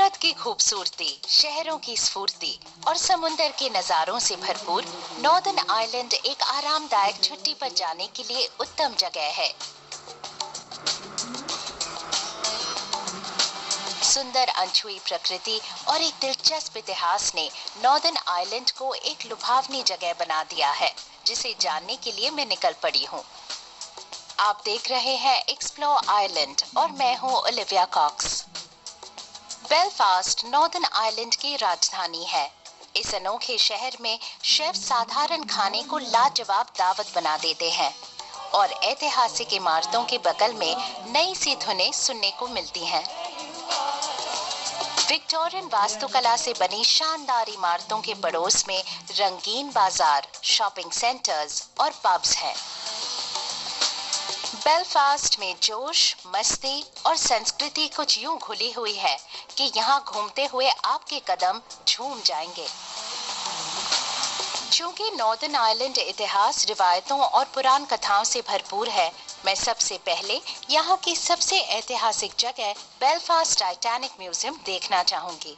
कुदरत की खूबसूरती, शहरों की स्फूर्ति और समुंदर के नजारों से भरपूर नॉर्दर्न आइलैंड एक आरामदायक छुट्टी पर जाने के लिए उत्तम जगह है। सुंदर अनछुई प्रकृति और एक दिलचस्प इतिहास ने नॉर्दर्न आइलैंड को एक लुभावनी जगह बना दिया है, जिसे जानने के लिए मैं निकल पड़ी हूँ। आप देख रहे हैं एक्सप्लोर आइलैंड और मैं हूँ Olivia Cox. Belfast northern island की राजधानी है। इस अनोखे शहर में शेफ साधारण खाने को लाजवाब दावत बना देते हैं और ऐतिहासिक इमारतों के बगल में नई सी धुनें सुनने को मिलती हैं। विक्टोरियन वास्तुकला से बनी शानदार इमारतों के पड़ोस में रंगीन बाजार, शॉपिंग सेंटर्स और पब्स हैं। बेलफास्ट में जोश, मस्ती और संस्कृति कुछ यूं घुली हुई है कि यहाँ घूमते हुए आपके कदम झूम जाएंगे। चूंकि नॉर्दर्न आइलैंड इतिहास, रिवायतों और पुराण कथाओं से भरपूर है, मैं सबसे पहले यहाँ की सबसे ऐतिहासिक जगह बेलफास्ट टाइटैनिक म्यूजियम देखना चाहूंगी।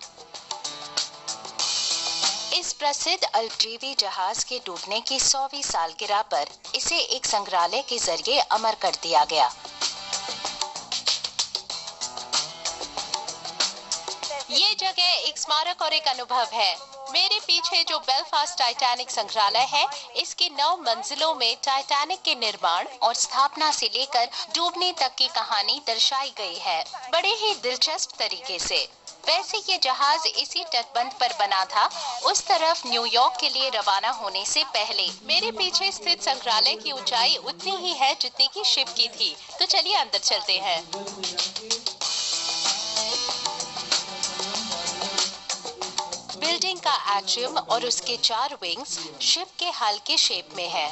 इस प्रसिद्ध अल्ट्रीवी जहाज के डूबने की 100वीं सालगिरह पर इसे एक संग्रहालय के जरिए अमर कर दिया गया। ये जगह एक स्मारक और एक अनुभव है। मेरे पीछे जो बेलफास्ट टाइटैनिक संग्रहालय है, इसकी 9 मंजिलों में टाइटैनिक के निर्माण और स्थापना से लेकर डूबने तक की कहानी दर्शाई गई है, बड़े ही दिलचस्प तरीके से। वैसे ये जहाज इसी तटबंध पर बना था, उस तरफ न्यूयॉर्क के लिए रवाना होने से पहले। मेरे पीछे स्थित संग्रहालय की ऊंचाई उतनी ही है जितनी की शिप की थी। तो चलिए अंदर चलते हैं। बिल्डिंग का एट्रियम और उसके 4 विंग्स शिप के हल के शेप में है।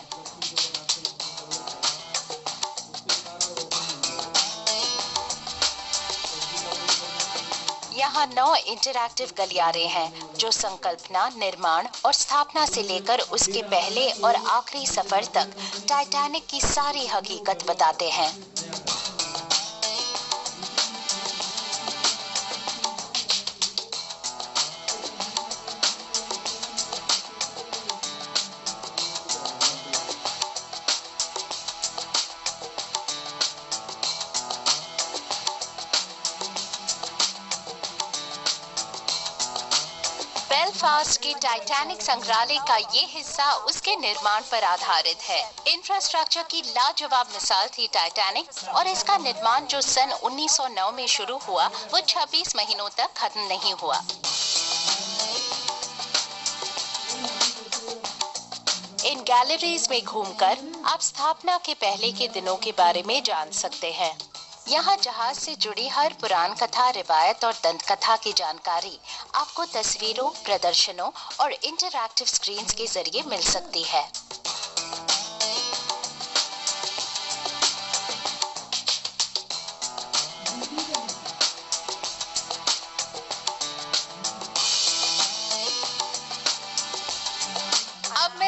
यहाँ 9 इंटरैक्टिव गलियारे हैं जो संकल्पना, निर्माण और स्थापना से लेकर उसके पहले और आखिरी सफर तक टाइटैनिक की सारी हकीकत बताते हैं। बेलफास्ट के टाइटैनिक संग्रहालय का ये हिस्सा उसके निर्माण पर आधारित है। इंफ्रास्ट्रक्चर की लाजवाब मिसाल थी टाइटैनिक, और इसका निर्माण जो सन 1909 में शुरू हुआ, वो 26 महीनों तक खत्म नहीं हुआ। इन गैलरीज में घूमकर आप स्थापना के पहले के दिनों के बारे में जान सकते हैं। यहाँ जहाज से जुड़ी हर पुराण कथा, रिवायत और दंत कथा की जानकारी आपको तस्वीरों, प्रदर्शनों और इंटरैक्टिव स्क्रीन्स के जरिए मिल सकती है।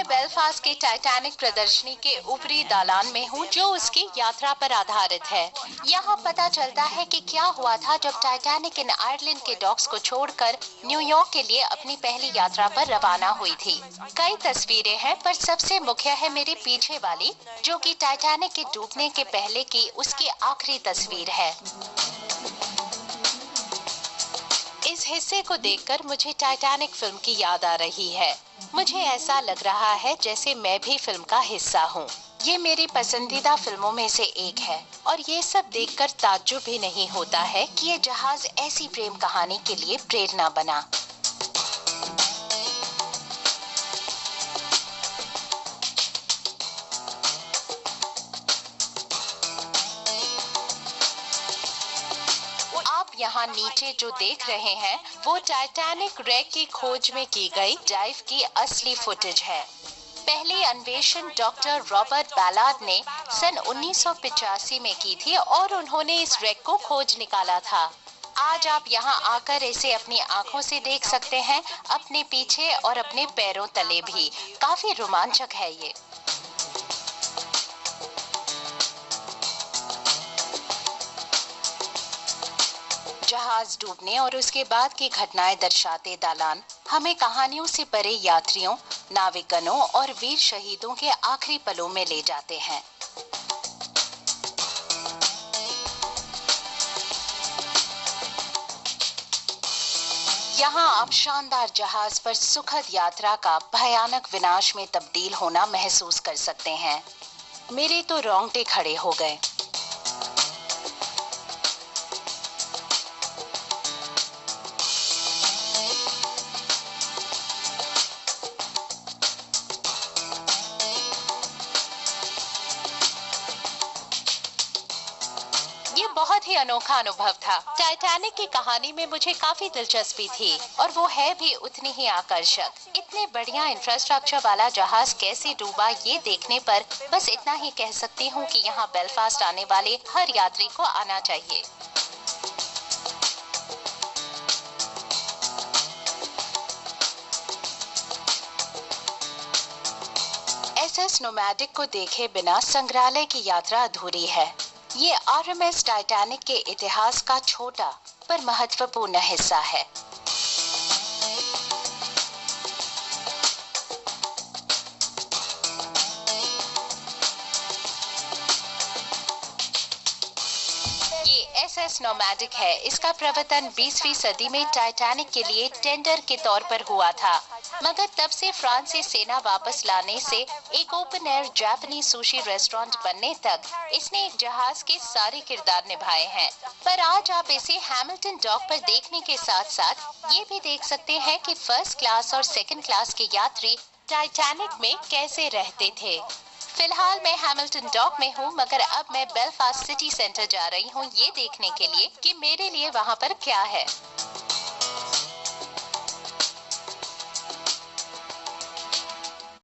बेलफास्ट के टाइटैनिक प्रदर्शनी के ऊपरी दालान में हूँ, जो उसकी यात्रा पर आधारित है। यहाँ पता चलता है कि क्या हुआ था जब टाइटैनिक इन आयरलैंड के डॉक्स को छोड़कर न्यूयॉर्क के लिए अपनी पहली यात्रा पर रवाना हुई थी। कई तस्वीरें हैं, पर सबसे मुख्य है मेरे पीछे वाली, जो कि टाइटैनिक के डूबने के पहले की उसकी आखिरी तस्वीर है। इस हिस्से को देखकर मुझे टाइटैनिक फिल्म की याद आ रही है। मुझे ऐसा लग रहा है जैसे मैं भी फिल्म का हिस्सा हूँ। ये मेरी पसंदीदा फिल्मों में से एक है, और ये सब देखकर ताज्जुब भी नहीं होता है कि ये जहाज ऐसी प्रेम कहानी के लिए प्रेरणा बना। यहाँ नीचे जो देख रहे हैं, वो टाइटैनिक रेक की खोज में की गई डाइव की असली फुटेज है। पहली अन्वेषण डॉक्टर रॉबर्ट बैलार्ड ने सन 1985 में की थी, और उन्होंने इस रेक को खोज निकाला था। आज आप यहाँ आकर इसे अपनी आंखों से देख सकते हैं, अपने पीछे और अपने पैरों तले भी। काफी रोमांचक है ये। जहाज डूबने और उसके बाद की घटनाएं दर्शाते दालान हमें कहानियों से परे यात्रियों, नाविकगणों और वीर शहीदों के आखिरी पलों में ले जाते हैं। यहाँ आप शानदार जहाज पर सुखद यात्रा का भयानक विनाश में तब्दील होना महसूस कर सकते हैं। मेरे तो रोंगटे खड़े हो गए। ये बहुत ही अनोखा अनुभव था। टाइटैनिक की कहानी में मुझे काफी दिलचस्पी थी और वो है भी उतनी ही आकर्षक। इतने बढ़िया इंफ्रास्ट्रक्चर वाला जहाज कैसे डूबा ये देखने पर बस इतना ही कह सकती हूँ कि यहाँ बेलफास्ट आने वाले हर यात्री को आना चाहिए। एसएस नोमैडिक को देखे बिना संग्रहालय की यात्रा अधूरी है। ये आरएमएस टाइटैनिक के इतिहास का छोटा पर महत्वपूर्ण हिस्सा है। ये एसएस नोमैडिक है। इसका प्रवर्तन 20वीं सदी में टाइटैनिक के लिए टेंडर के तौर पर हुआ था, मगर तब से फ्रांस से सेना वापस लाने से एक ओपन एयर जापानी सुशी रेस्टोरेंट बनने तक इसने एक जहाज के सारे किरदार निभाए हैं। पर आज आप इसे हैमिल्टन डॉक पर देखने के साथ साथ ये भी देख सकते हैं कि फर्स्ट क्लास और सेकंड क्लास के यात्री टाइटैनिक में कैसे रहते थे। फिलहाल मैं हैमिल्टन डॉक में हूँ, मगर अब मैं बेलफास्ट सिटी सेंटर जा रही हूँ ये देखने के लिए कि मेरे लिए वहाँ पर क्या है।